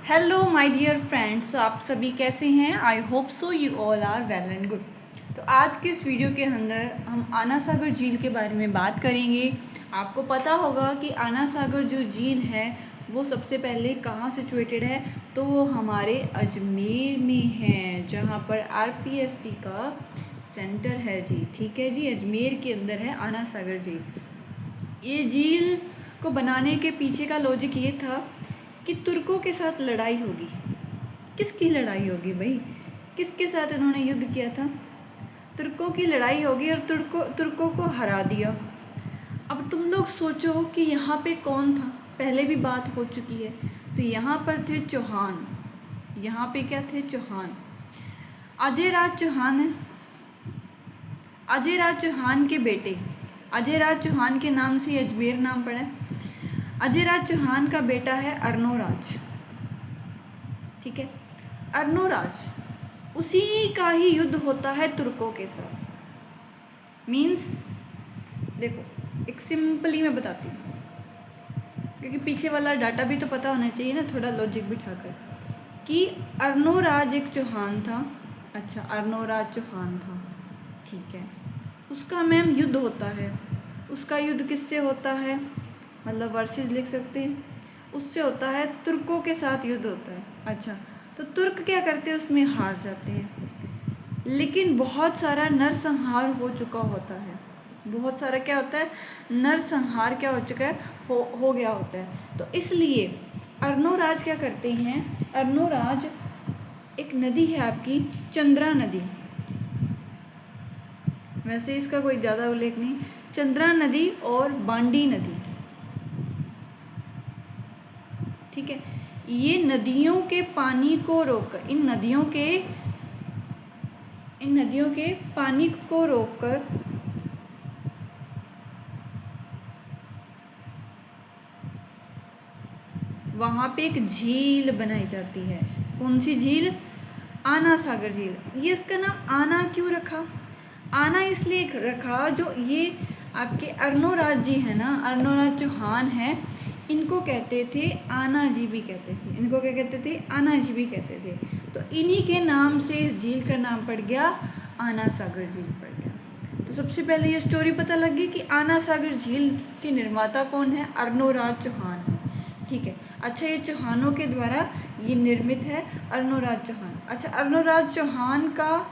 Hello my dear friends. तो आप सभी कैसे हैं? I hope so you all are well and good. तो आज के इस वीडियो के अंदर हम आना सागर झील के बारे में बात करेंगे। आपको पता होगा कि आना सागर जो झील है वो सबसे पहले कहाँ सिचुएटेड है, तो वो हमारे अजमेर में है, जहाँ पर आरपीएससी का सेंटर है जी। ठीक है जी, अजमेर के अंदर है आना सागर झील। ये झील को बनाने के पीछे का लॉजिक ये था कि तुर्कों के साथ लड़ाई होगी। किसकी लड़ाई होगी भाई? किसके साथ इन्होंने युद्ध किया था? तुर्कों की लड़ाई होगी और तुर्कों को हरा दिया। अब तुम लोग सोचो कि यहाँ पे कौन था? पहले भी बात हो चुकी है। तो यहाँ पर थे चौहान। यहाँ पे क्या थे? चौहान। अजय राज चौहान है। अजय राज चौहान के बेटे, अजय राज चौहान के नाम से अजमेर नाम पड़ा है। अजय राज चौहान का बेटा है अर्नोराज। ठीक है, अर्नोराज, उसी का ही युद्ध होता है तुर्कों के साथ। मीन्स देखो, एक सिंपली मैं बताती हूँ, क्योंकि पीछे वाला डाटा भी तो पता होना चाहिए ना, थोड़ा लॉजिक बिठाकर, कि अर्नोराज एक चौहान था। अच्छा, अर्नोराज चौहान था, ठीक है। उसका मैम युद्ध होता है। उसका युद्ध किससे होता है? मतलब वर्सेस लिख सकते हैं। उससे होता है, तुर्कों के साथ युद्ध होता है। अच्छा, तो तुर्क क्या करते हैं? उसमें हार जाते हैं। लेकिन बहुत सारा नरसंहार हो चुका होता है। बहुत सारा क्या होता है? नरसंहार क्या हो चुका है? हो गया होता है। तो इसलिए अर्नोराज क्या करते हैं? अर्नोराज, एक नदी है आपकी चंद्रा नदी, वैसे इसका कोई ज़्यादा उल्लेख नहीं, चंद्रा नदी और बांडी नदी, ठीक है। ये नदियों के पानी को रोककर, इन नदियों के पानी को रोककर वहाँ पे एक झील बनाई जाती है। कौन सी झील? आना सागर झील। ये इसका नाम आना क्यों रखा? आना इसलिए रखा, जो ये आपके अर्नोराज जी है ना, अर्नोराज चौहान है, इनको कहते थे आना जी भी कहते थे। इनको क्या कहते थे? आना जी भी कहते थे। तो इन्हीं के नाम से इस झील का नाम पड़ गया आना सागर झील पड़ गया। तो सबसे पहले ये स्टोरी पता लगी कि आना सागर झील के निर्माता कौन है? अर्नोराज चौहान है, ठीक है। अच्छा, ये चौहानों के द्वारा ये निर्मित है, अर्नोराज चौहान। अच्छा, अर्नोराज चौहान का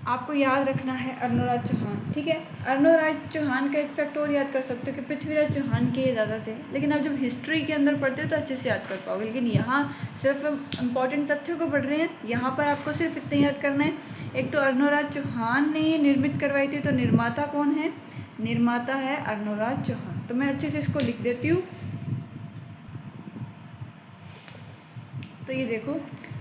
आपको याद रखना है, अर्नोराज चौहान, ठीक है। अर्नोराज चौहान का एक फैक्ट और याद कर सकते हो कि पृथ्वीराज चौहान के दादा थे। लेकिन आप जब हिस्ट्री के अंदर पढ़ते हो तो अच्छे से याद कर पाओगे, लेकिन यहाँ सिर्फ इम्पॉर्टेंट तथ्यों को पढ़ रहे हैं। यहाँ पर आपको सिर्फ इतना याद करना है, एक तो अर्नोराज चौहान ने ये निर्मित करवाई थी, तो निर्माता कौन है? निर्माता है अर्नोराज चौहान। तो मैं अच्छे से इसको लिख देती हूँ। तो ये देखो,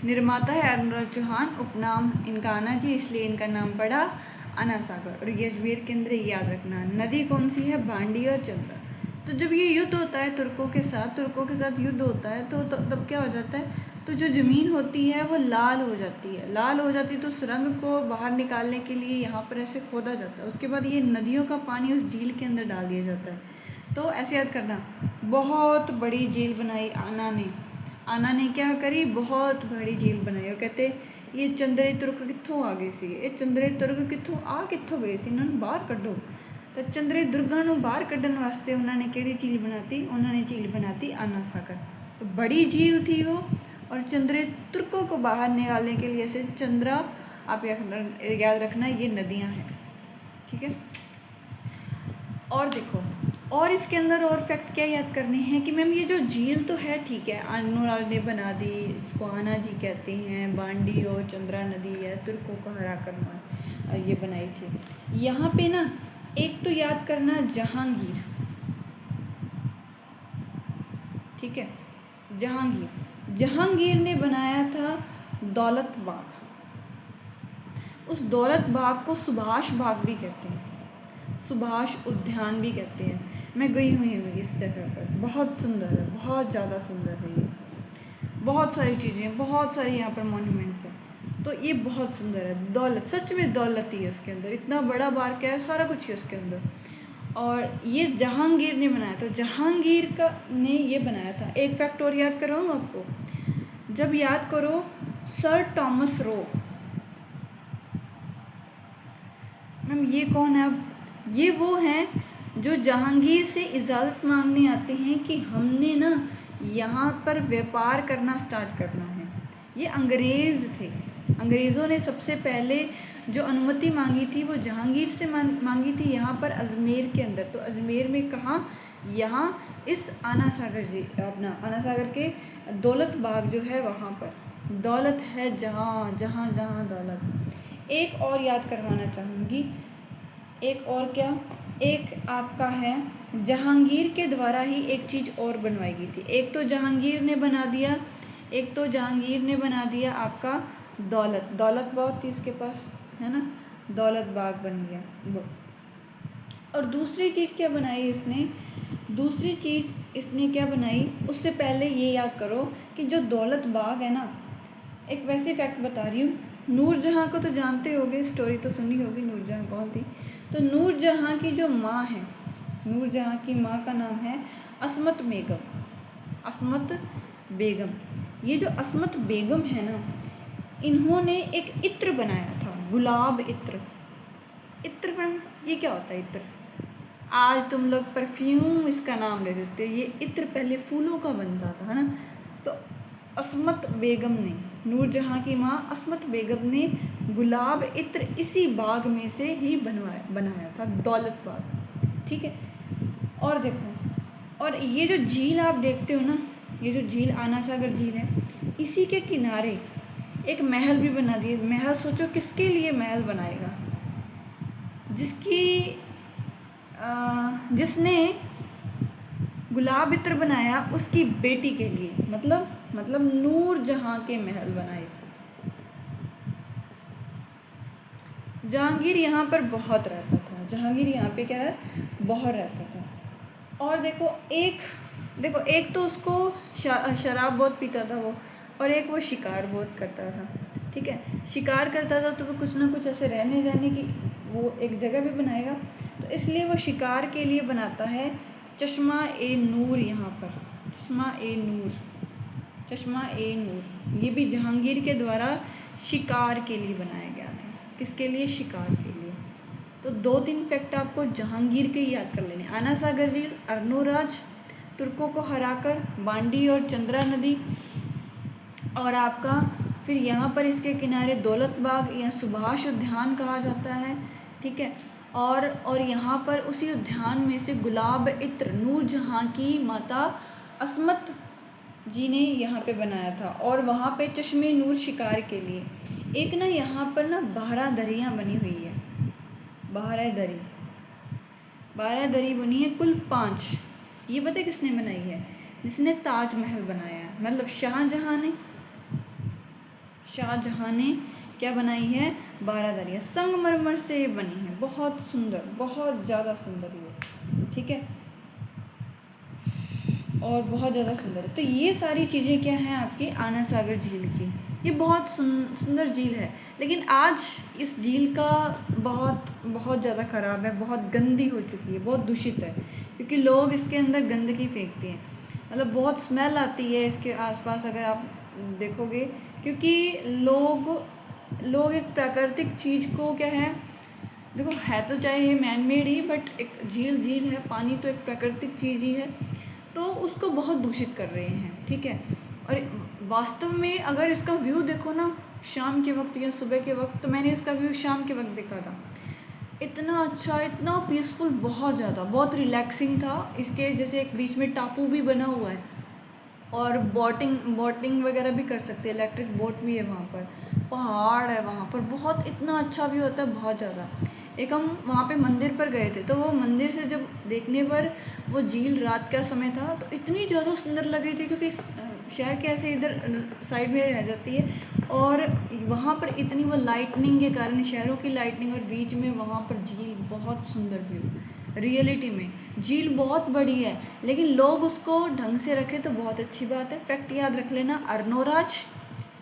निर्माता है अर्नोराज चौहान, उपनाम इनका आना जी, इसलिए इनका नाम पड़ा आना सागर। और ये अजमेर के अंदर याद रखना, नदी कौन सी है? बांडी और चंद्रा। तो जब ये युद्ध होता है तुर्कों के साथ युद्ध होता है, तो तब क्या हो जाता है? तो जो ज़मीन होती है वो लाल हो जाती है। लाल हो जाती है तो सुरंग को बाहर निकालने के लिए यहाँ पर ऐसे खोदा जाता है। उसके बाद ये नदियों का पानी उस झील के अंदर डाल दिया जाता है। तो ऐसे याद करना, बहुत बड़ी झील बनाई आना ने क्या करी? बहुत बड़ी झील बनाई। वो कहते ये चंद्रे तुर्क कित्थों आ गए सी, ये चंद्रे तुर्क कित्थों गए सी, इन्होंने बाहर कड्ढो। तो चंद्रे दुर्गा ਨੂੰ बाहर कड्ढਣ वास्ते उन्होंने केड़ी झील बनाती? उन्होंने झील बनाती आना सागर। तो बड़ी झील थी वो, और चंद्रे तुर्कों को बाहर निकालने के लिए से चंद्रा, आप याद रखना, ये नदियाँ हैं, ठीक है। और देखो, और इसके अंदर और फैक्ट क्या याद करने हैं कि मैम ये जो झील तो है, ठीक है, अर्नोराज ने बना दी, इसको आना जी कहते हैं, बांडी और चंद्रा नदी है, तुर्कों को हरा कर ये बनाई थी। यहाँ पे ना एक तो याद करना जहांगीर, ठीक है, जहांगीर ने बनाया था दौलत बाग। उस दौलत बाग को सुभाष बाग भी कहते हैं, सुभाष उद्यान भी कहते हैं। मैं गई हुई हूँ इस जगह पर, बहुत सुंदर है, बहुत ज़्यादा सुंदर है ये। बहुत सारी चीज़ें, बहुत सारी यहाँ पर मॉन्यूमेंट्स हैं, तो ये बहुत सुंदर है। दौलत, सच में दौलत ही है उसके अंदर, इतना बड़ा बाग क्या है, सारा कुछ है उसके अंदर। और ये जहांगीर ने बनाया था, जहांगीर का ने ये बनाया था। एक फैक्ट और याद कराऊँ आपको, जब याद करो सर टॉमस रो, मैम ये कौन है? अब ये वो हैं जो जहांगीर से इजाज़त मांगने आते हैं कि हमने ना यहाँ पर व्यापार करना स्टार्ट करना है। ये अंग्रेज़ थे, अंग्रेज़ों ने सबसे पहले जो अनुमति मांगी थी वो जहांगीर से मांगी थी, यहाँ पर अजमेर के अंदर। तो अजमेर में कहाँ? यहाँ इस आना सागर जी, अपना आना सागर के दौलत बाग जो है वहाँ पर। दौलत है जहाँ जहाँ जहाँ दौलत। एक और याद करवाना चाहूँगी, एक और क्या, एक आपका है जहांगीर के द्वारा ही एक चीज़ और बनवाई गई थी। एक तो जहांगीर ने बना दिया, एक तो जहांगीर ने बना दिया आपका दौलत, दौलत बहुत थी इसके पास, है ना, दौलत बाग बन गया वो। और दूसरी चीज़ क्या बनाई इसने? दूसरी चीज़ इसने क्या बनाई, उससे पहले ये याद करो कि जो दौलत बाग है ना, एक वैसे फैक्ट बता रही हूँ, नूरजहाँ को तो जानते होगे, स्टोरी तो सुनी होगी, नूरजहाँ कौन थी? तो नूरजहाँ की जो माँ है, नूरजहाँ की माँ का नाम है असमत बेगम, असमत बेगम। ये जो असमत बेगम है ना, इन्होंने एक इत्र बनाया था, गुलाब इत्र। इत्र में ये क्या होता है इत्र? आज तुम लोग परफ्यूम इसका नाम ले देते हो, ये इत्र पहले फूलों का बनता था, है ना। तो असमत बेगम ने, नूरजहाँ की माँ असमत बेगम ने गुलाब इत्र इसी बाग में से ही बनाया था, दौलत बाग, ठीक है। और देखो, और ये जो झील आप देखते हो ना, ये जो झील आना सागर झील है, इसी के किनारे एक महल भी बना दिए। महल सोचो किसके लिए महल बनाएगा? जिसने गुलाब इत्र बनाया उसकी बेटी के लिए, मतलब नूरजहाँ के महल बनाए थे। जहांगीर यहाँ पर बहुत रहता था, जहांगीर यहाँ पे क्या है, बहुत रहता था। और देखो एक तो उसको शराब बहुत पीता था वो, और एक वो शिकार बहुत करता था, ठीक है। शिकार करता था तो वो कुछ ना कुछ ऐसे रहने जाने की वो एक जगह भी बनाएगा, तो इसलिए वो शिकार के लिए बनाता है चश्मा ए नूर। यहाँ पर चश्मा ए नूर, चश्मा ए नूर, ये भी जहांगीर के द्वारा शिकार के लिए बनाया गया था। किसके लिए? शिकार के लिए। तो 2-3 फैक्ट आपको जहांगीर के ही याद कर लेने। आना सागर झील, अर्नोराज, तुर्कों को हराकर, बांडी और चंद्रा नदी, और आपका फिर यहाँ पर इसके किनारे दौलत बाग या सुभाष उद्यान कहा जाता है, ठीक है। और यहाँ पर उसी उद्यान में से गुलाब इत्र नूरजहाँ की माता असमत जी ने यहाँ पे बनाया था, और वहाँ पे चश्मे नूर शिकार के लिए। एक ना यहाँ पर ना 12 दरियाँ बनी हुई है, 12 दरी बनी है, कुल 5। ये पता है किसने बनाई है? जिसने ताजमहल बनाया है, मतलब शाहजहाँ ने क्या बनाई है? 12 दरियाँ संगमरमर से बनी है, बहुत सुंदर, बहुत ज़्यादा सुंदर ये, ठीक है, और बहुत ज़्यादा सुंदर है। तो ये सारी चीज़ें क्या हैं आपकी आना सागर झील की। ये बहुत सुंदर झील है, लेकिन आज इस झील का बहुत ज़्यादा ख़राब है, बहुत गंदी हो चुकी है, बहुत दूषित है, क्योंकि लोग इसके अंदर गंदगी फेंकते हैं, मतलब बहुत स्मेल आती है इसके आसपास अगर आप देखोगे, क्योंकि लोग एक प्राकृतिक चीज़ को क्या है, देखो है तो चाहे ये मैन मेड ही, बट एक झील है, पानी तो एक प्राकृतिक चीज़ ही है, तो उसको बहुत दूषित कर रहे हैं, ठीक है। और वास्तव में अगर इसका व्यू देखो ना शाम के वक्त या सुबह के वक्त, तो मैंने इसका व्यू शाम के वक्त देखा था, इतना अच्छा, इतना पीसफुल, बहुत ज़्यादा, बहुत रिलैक्सिंग था। इसके जैसे एक बीच में टापू भी बना हुआ है, और बोटिंग वगैरह भी कर सकते हैं, इलेक्ट्रिक बोट भी है वहाँ पर, पहाड़ है वहाँ पर, बहुत इतना अच्छा व्यू होता है, बहुत ज़्यादा। एक हम वहाँ पे मंदिर पर गए थे, तो वो मंदिर से जब देखने पर वो झील रात का समय था तो इतनी ज़्यादा सुंदर लग रही थी, क्योंकि शहर के ऐसे इधर साइड में रह जाती है, और वहाँ पर इतनी वो लाइटनिंग के कारण, शहरों की लाइटनिंग, और बीच में वहाँ पर झील, बहुत सुंदर व्यू। रियलिटी में झील बहुत बड़ी है, लेकिन लोग उसको ढंग से रखें तो बहुत अच्छी बात है। फैक्ट याद रख लेना, अर्नोराज,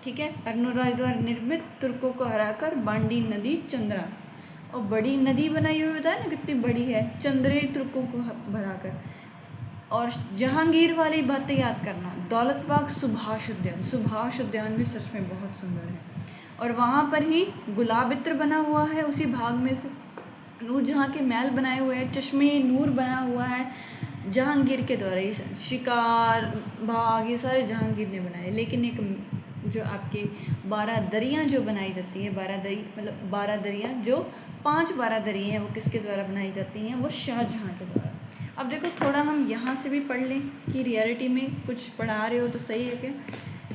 ठीक है, अर्नोराज द्वारा निर्मित, तुर्कों को हराकर, बांडी नदी, चंद्रा, और बड़ी नदी बनाई हुई, बताया ना कितनी बड़ी है, चंद्रे तुर्कों को भरा कर। और जहांगीर वाली बातें याद करना, दौलत बाग सुभाष उद्यान भी सच में बहुत सुंदर है। और वहाँ पर ही गुलाब इत्र बना हुआ है, उसी भाग में से नूरजहाँ के महल बनाए हुए हैं, चश्मे नूर बना हुआ है जहांगीर के द्वारा। ये शिकार बाग ये सारे जहांगीर ने बनाए। लेकिन एक जो आपके 12 दरियाँ जो बनाई जाती है, 12 दरी मतलब 12 दरियाँ, जो 5 12 दरियाँ हैं वो किसके द्वारा बनाई जाती हैं, वो शाहजहाँ के द्वारा। अब देखो थोड़ा हम यहाँ से भी पढ़ लें कि रियलिटी में कुछ पढ़ा रहे हो तो सही है क्या।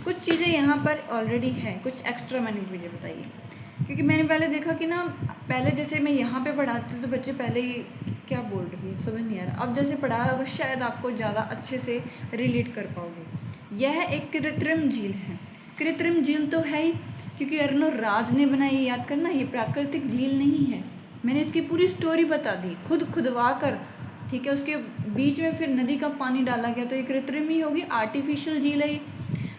कुछ चीज़ें यहाँ पर ऑलरेडी हैं, कुछ एक्स्ट्रा मैंने मुझे बताइए, क्योंकि मैंने पहले देखा कि ना, पहले जैसे मैं यहाँ पे पढ़ाती तो बच्चे पहले ही क्या बोल रही है समझ नहीं आ रहा। अब जैसे पढ़ाया होगा शायद आपको ज़्यादा अच्छे से रिलेट कर पाओगे। यह एक कृत्रिम झील है। कृत्रिम झील तो है ही, क्योंकि अर्नोराज ने बनाई, याद करना, ये प्राकृतिक झील नहीं है। मैंने इसकी पूरी स्टोरी बता दी, खुदवा कर, ठीक है। उसके बीच में फिर नदी का पानी डाला गया, तो ये कृत्रिम ही होगी, आर्टिफिशियल झील है,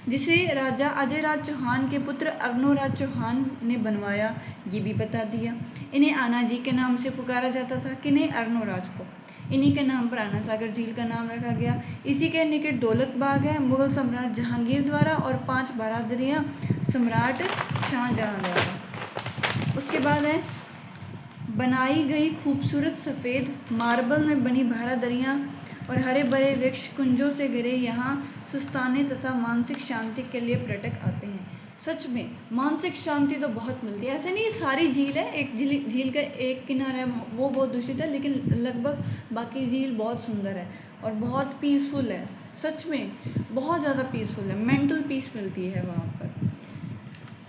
जिसे राजा अजय राज चौहान के पुत्र अर्नोराज चौहान ने बनवाया, ये भी बता दिया। इन्हें आना जी के नाम से पुकारा जाता था, किन्हें, अर्नोराज को। इन्हीं के नाम पर आना सागर झील का नाम रखा गया। इसी के निकट दौलत बाग है, मुगल सम्राट जहांगीर द्वारा, और 5 बहादुरियाँ सम्राट शाहजहाँ द्वारा। उसके बाद है बनाई गई खूबसूरत सफ़ेद मार्बल में बनी 12 दरियाँ और हरे भरे वृक्ष कुंजों से घिरे, यहाँ सुस्ताने तथा मानसिक शांति के लिए पर्यटक आते हैं। सच में मानसिक शांति तो बहुत मिलती है। ऐसे नहीं सारी झील है, एक झील का एक किनारा है वो बहुत दूषित है, लेकिन लगभग बाकी झील बहुत सुंदर है और बहुत पीसफुल है। सच में बहुत ज़्यादा पीसफुल है, मेंटल पीस मिलती है वहाँ पर।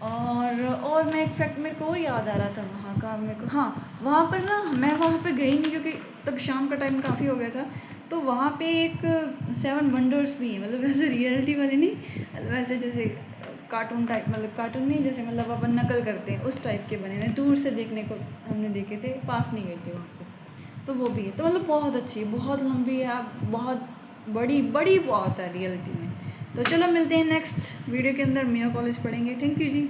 और मैं एक फैक्ट मेरे को और याद आ रहा था वहाँ का, मेरे को, हाँ, वहाँ पर ना, मैं वहाँ पे गई नहीं क्योंकि तब शाम का टाइम काफ़ी हो गया था। तो वहाँ पे एक 7 वंडर्स भी हैं, मतलब वैसे रियलिटी वाले नहीं, वैसे जैसे कार्टून टाइप, मतलब कार्टून नहीं, जैसे मतलब अपन नकल करते हैं उस टाइप के बने हुए, दूर से देखने को हमने देखे थे, पास नहीं गए थे वहाँ पे। तो वो भी है, तो मतलब बहुत अच्छी है, बहुत लंबी है, बहुत बड़ी बहुत है रियलिटी में। तो चलो मिलते हैं नेक्स्ट वीडियो के अंदर, मेयो कॉलेज पढ़ेंगे। Thank you ji.